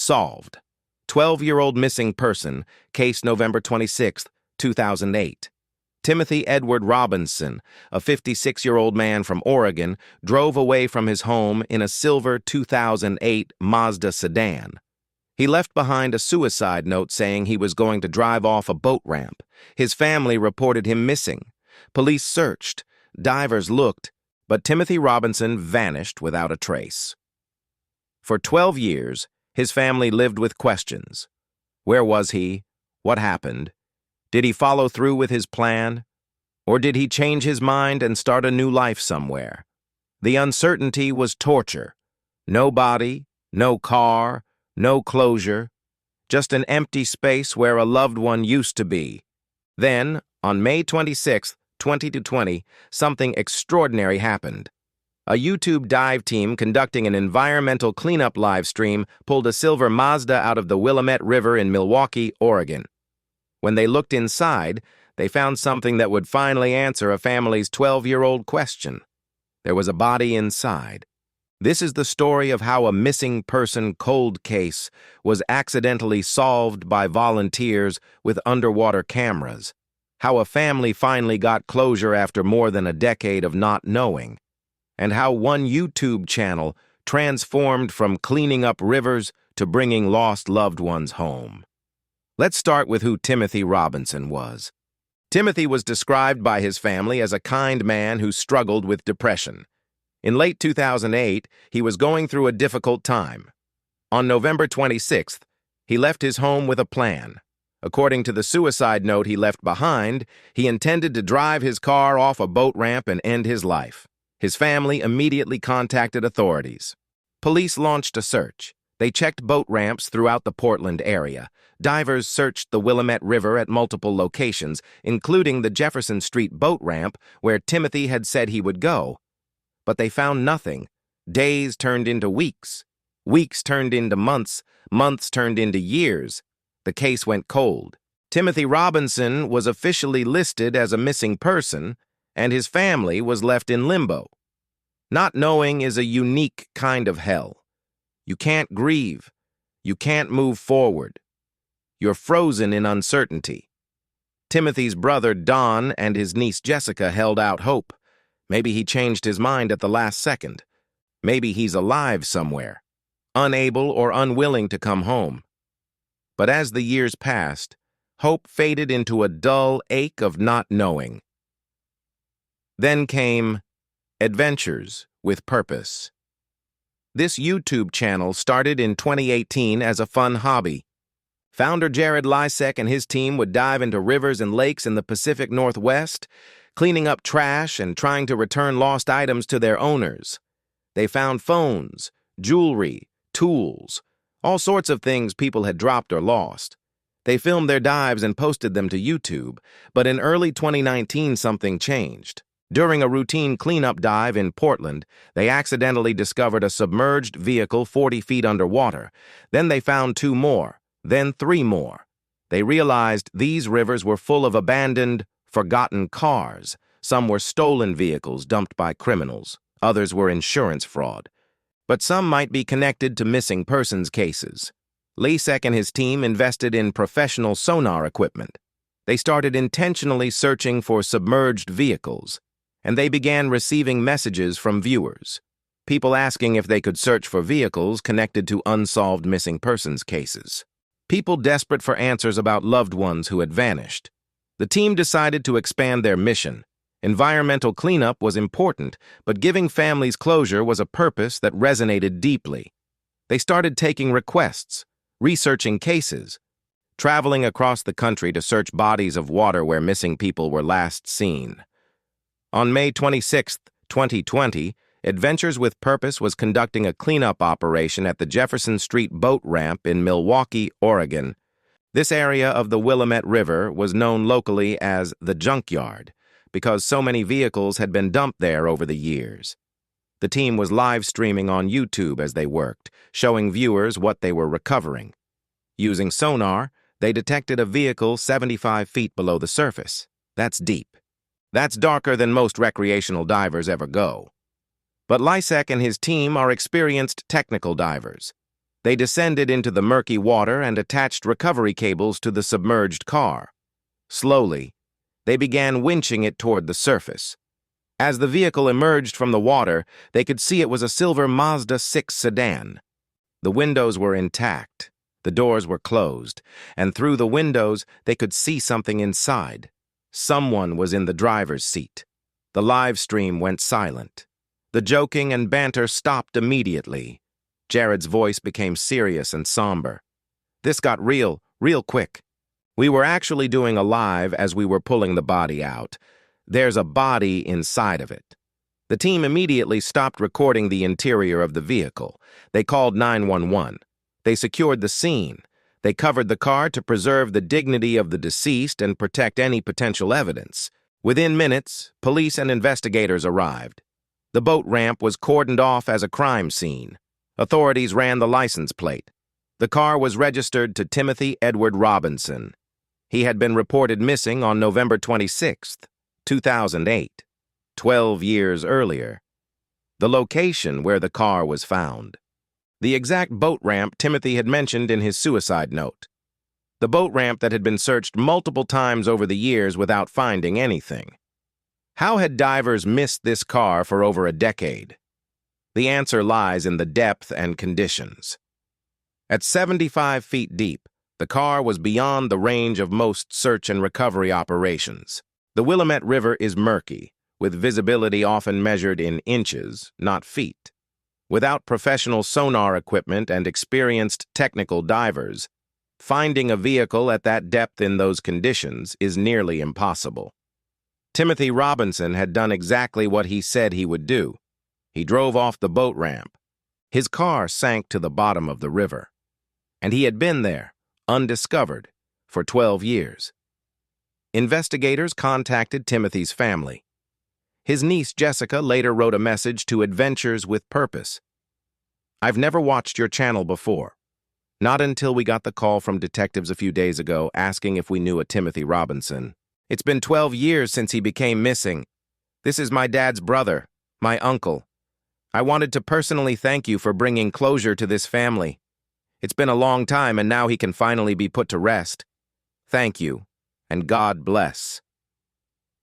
Solved. 12-year-old missing person, case November 26, 2008. Timothy Edward Robinson, a 56-year-old man from Oregon, drove away from his home in a silver 2008 Mazda sedan. He left behind a suicide note saying he was going to drive off a boat ramp. His family reported him missing. Police searched. Divers looked, but Timothy Robinson vanished without a trace. For 12 years, his family lived with questions. Where was he? What happened? Did he follow through with his plan? Or did he change his mind and start a new life somewhere? The uncertainty was torture. No body, no car, no closure, just an empty space where a loved one used to be. Then, on May 26, 2020, something extraordinary happened. A YouTube dive team conducting an environmental cleanup live stream pulled a silver Mazda out of the Willamette River in Milwaukee, Oregon. When they looked inside, they found something that would finally answer a family's 12-year-old question. There was a body inside. This is the story of how a missing person cold case was accidentally solved by volunteers with underwater cameras. How a family finally got closure after more than a decade of not knowing. And how one YouTube channel transformed from cleaning up rivers to bringing lost loved ones home. Let's start with who Timothy Robinson was. Timothy was described by his family as a kind man who struggled with depression. In late 2008, he was going through a difficult time. On November 26th, he left his home with a plan. According to the suicide note he left behind, he intended to drive his car off a boat ramp and end his life. His family immediately contacted authorities. Police launched a search. They checked boat ramps throughout the Portland area. Divers searched the Willamette River at multiple locations, including the Jefferson Street Boat Ramp, where Timothy had said he would go. But they found nothing. Days turned into weeks. Weeks turned into months. Months turned into years. The case went cold. Timothy Robinson was officially listed as a missing person, and his family was left in limbo. Not knowing is a unique kind of hell. You can't grieve. You can't move forward. You're frozen in uncertainty. Timothy's brother Don and his niece Jessica held out hope. Maybe he changed his mind at the last second. Maybe he's alive somewhere, unable or unwilling to come home. But as the years passed, hope faded into a dull ache of not knowing. Then came Adventures with Purpose. This YouTube channel started in 2018 as a fun hobby. Founder Jared Lysek and his team would dive into rivers and lakes in the Pacific Northwest, cleaning up trash and trying to return lost items to their owners. They found phones, jewelry, tools, all sorts of things people had dropped or lost. They filmed their dives and posted them to YouTube, but in early 2019 something changed. During a routine cleanup dive in Portland, they accidentally discovered a submerged vehicle 40 feet underwater. Then they found 2 more, then 3 more. They realized these rivers were full of abandoned, forgotten cars. Some were stolen vehicles dumped by criminals. Others were insurance fraud. But some might be connected to missing persons cases. Lysek and his team invested in professional sonar equipment. They started intentionally searching for submerged vehicles, and they began receiving messages from viewers, people asking if they could search for vehicles connected to unsolved missing persons cases. People desperate for answers about loved ones who had vanished. The team decided to expand their mission. Environmental cleanup was important, but giving families closure was a purpose that resonated deeply. They started taking requests, researching cases, traveling across the country to search bodies of water where missing people were last seen. On May 26, 2020, Adventures with Purpose was conducting a cleanup operation at the Jefferson Street Boat Ramp in Milwaukee, Oregon. This area of the Willamette River was known locally as the junkyard because so many vehicles had been dumped there over the years. The team was live streaming on YouTube as they worked, showing viewers what they were recovering. Using sonar, they detected a vehicle 75 feet below the surface. That's deep. That's darker than most recreational divers ever go. But Lysek and his team are experienced technical divers. They descended into the murky water and attached recovery cables to the submerged car. Slowly, they began winching it toward the surface. As the vehicle emerged from the water, they could see it was a silver Mazda 6 sedan. The windows were intact, the doors were closed, and through the windows they could see something inside. Someone was in the driver's seat. The live stream went silent. The joking and banter stopped immediately. Jared's voice became serious and somber. This got real quick. We were actually doing a live as we were pulling the body out. There's a body inside of it. The team immediately stopped recording the interior of the vehicle. They called 911. They secured the scene. They covered the car to preserve the dignity of the deceased and protect any potential evidence. Within minutes, police and investigators arrived. The boat ramp was cordoned off as a crime scene. Authorities ran the license plate. The car was registered to Timothy Edward Robinson. He had been reported missing on November 26, 2008, 12 years earlier. The location where the car was found. The exact boat ramp Timothy had mentioned in his suicide note. The boat ramp that had been searched multiple times over the years without finding anything. How had divers missed this car for over a decade? The answer lies in the depth and conditions. At 75 feet deep, the car was beyond the range of most search and recovery operations. The Willamette River is murky, with visibility often measured in inches, not feet. Without professional sonar equipment and experienced technical divers, finding a vehicle at that depth in those conditions is nearly impossible. Timothy Robinson had done exactly what he said he would do. He drove off the boat ramp. His car sank to the bottom of the river. And he had been there, undiscovered, for 12 years. Investigators contacted Timothy's family. His niece Jessica later wrote a message to Adventures with Purpose. "I've never watched your channel before. Not until we got the call from detectives a few days ago asking if we knew a Timothy Robinson. It's been 12 years since he became missing. This is my dad's brother, my uncle. I wanted to personally thank you for bringing closure to this family. It's been a long time and now he can finally be put to rest. Thank you, and God bless."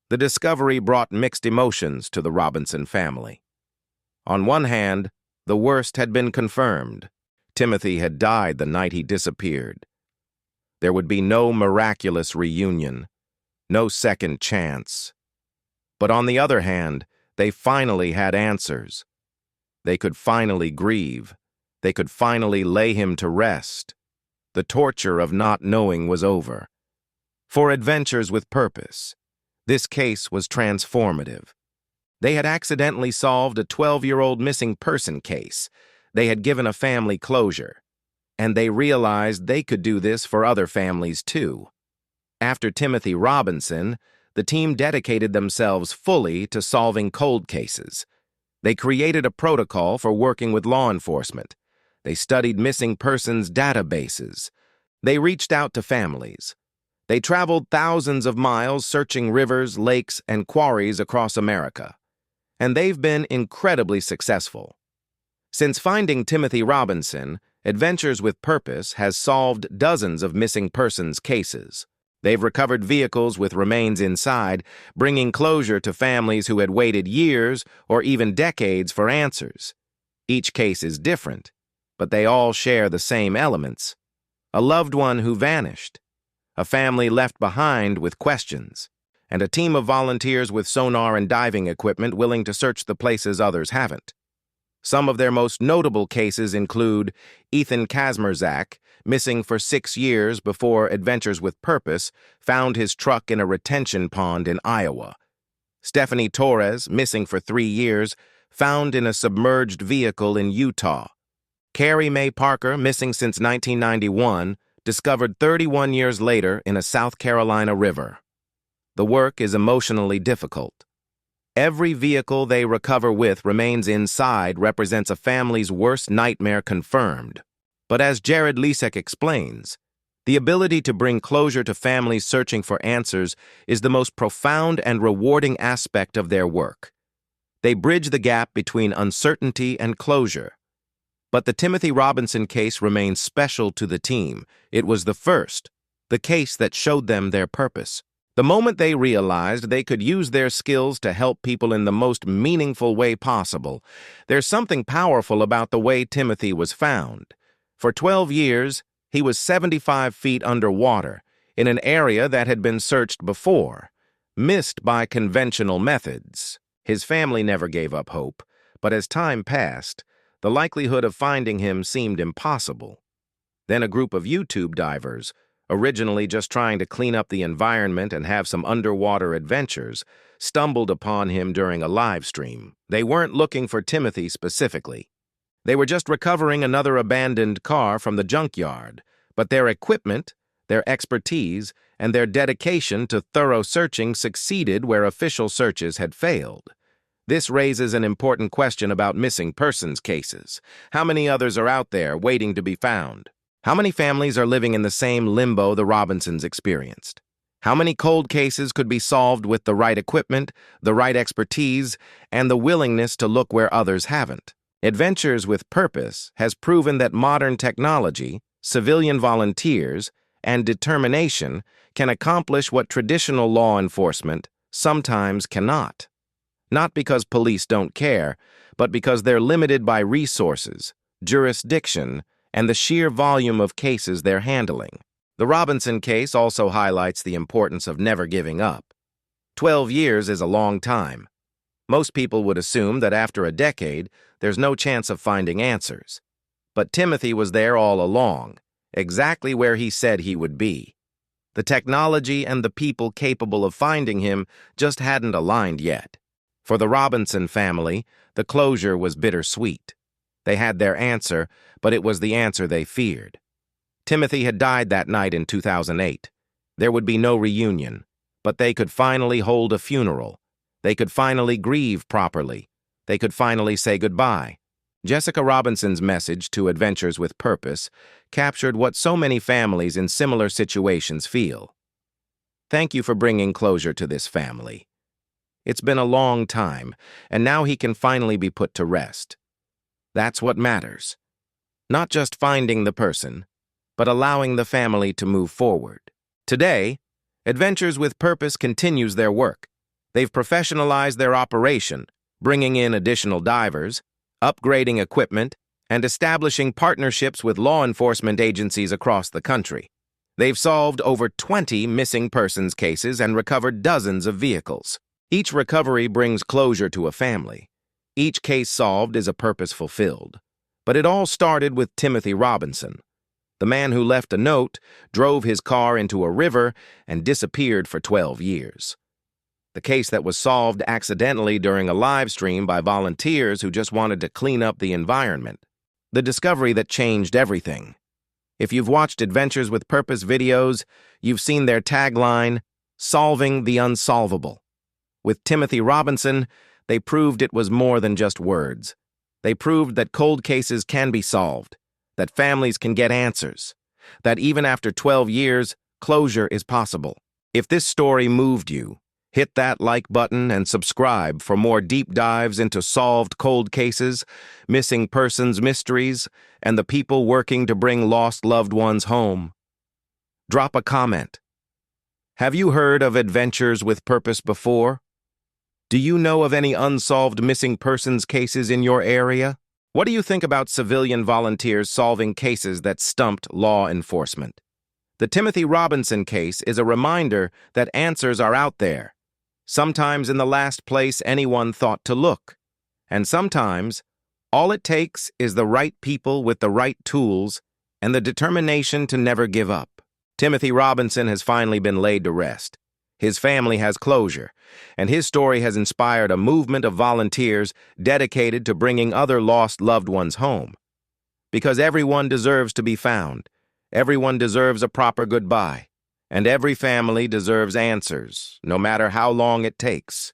The discovery brought mixed emotions to the Robinson family. On one hand, the worst had been confirmed. Timothy had died the night he disappeared. There would be no miraculous reunion, no second chance. But on the other hand, they finally had answers. They could finally grieve. They could finally lay him to rest. The torture of not knowing was over. For Adventures with Purpose, this case was transformative. They had accidentally solved a 12-year-old missing person case. They had given a family closure. And they realized they could do this for other families too. After Timothy Robinson, the team dedicated themselves fully to solving cold cases. They created a protocol for working with law enforcement. They studied missing persons databases. They reached out to families. They traveled thousands of miles searching rivers, lakes, and quarries across America. And they've been incredibly successful. Since finding Timothy Robinson, Adventures with Purpose has solved dozens of missing persons cases. They've recovered vehicles with remains inside, bringing closure to families who had waited years or even decades for answers. Each case is different, but they all share the same elements. A loved one who vanished, a family left behind with questions, and a team of volunteers with sonar and diving equipment willing to search the places others haven't. Some of their most notable cases include Ethan Kazmerzak, missing for 6 years before Adventures with Purpose found his truck in a retention pond in Iowa. Stephanie Torres, missing for 3 years, found in a submerged vehicle in Utah. Carrie Mae Parker, missing since 1991, discovered 31 years later in a South Carolina river. The work is emotionally difficult. Every vehicle they recover with remains inside represents a family's worst nightmare confirmed. But as Jared Lisek explains, the ability to bring closure to families searching for answers is the most profound and rewarding aspect of their work. They bridge the gap between uncertainty and closure. But the Timothy Robinson case remains special to the team. It was the first, the case that showed them their purpose. The moment they realized they could use their skills to help people in the most meaningful way possible. There's something powerful about the way Timothy was found. For 12 years, he was 75 feet underwater, in an area that had been searched before, missed by conventional methods. His family never gave up hope, but as time passed, the likelihood of finding him seemed impossible. Then a group of YouTube divers, originally just trying to clean up the environment and have some underwater adventures, stumbled upon him during a live stream. They weren't looking for Timothy specifically. They were just recovering another abandoned car from the junkyard, but their equipment, their expertise, and their dedication to thorough searching succeeded where official searches had failed. This raises an important question about missing persons cases. How many others are out there waiting to be found? How many families are living in the same limbo the Robinsons experienced? How many cold cases could be solved with the right equipment, the right expertise, and the willingness to look where others haven't? Adventures with Purpose has proven that modern technology, civilian volunteers, and determination can accomplish what traditional law enforcement sometimes cannot. Not because police don't care, but because they're limited by resources, jurisdiction, and the sheer volume of cases they're handling. The Robinson case also highlights the importance of never giving up. 12 years is a long time. Most people would assume that after a decade, there's no chance of finding answers. But Timothy was there all along, exactly where he said he would be. The technology and the people capable of finding him just hadn't aligned yet. For the Robinson family, the closure was bittersweet. They had their answer, but it was the answer they feared. Timothy had died that night in 2008. There would be no reunion, but they could finally hold a funeral. They could finally grieve properly. They could finally say goodbye. Jessica Robinson's message to Adventures with Purpose captured what so many families in similar situations feel. Thank you for bringing closure to this family. It's been a long time, and now he can finally be put to rest. That's what matters. Not just finding the person, but allowing the family to move forward. Today, Adventures with Purpose continues their work. They've professionalized their operation, bringing in additional divers, upgrading equipment, and establishing partnerships with law enforcement agencies across the country. They've solved over 20 missing persons cases and recovered dozens of vehicles. Each recovery brings closure to a family. Each case solved is a purpose fulfilled. But it all started with Timothy Robinson, the man who left a note, drove his car into a river, and disappeared for 12 years. The case that was solved accidentally during a live stream by volunteers who just wanted to clean up the environment. The discovery that changed everything. If you've watched Adventures with Purpose videos, you've seen their tagline, "Solving the Unsolvable." With Timothy Robinson, they proved it was more than just words. They proved that cold cases can be solved, that families can get answers, that even after 12 years, closure is possible. If this story moved you, hit that like button and subscribe for more deep dives into solved cold cases, missing persons mysteries, and the people working to bring lost loved ones home. Drop a comment. Have you heard of Adventures with Purpose before? Do you know of any unsolved missing persons cases in your area? What do you think about civilian volunteers solving cases that stumped law enforcement? The Timothy Robinson case is a reminder that answers are out there, sometimes in the last place anyone thought to look. And sometimes, all it takes is the right people with the right tools and the determination to never give up. Timothy Robinson has finally been laid to rest. His family has closure, and his story has inspired a movement of volunteers dedicated to bringing other lost loved ones home. Because everyone deserves to be found, everyone deserves a proper goodbye, and every family deserves answers, no matter how long it takes.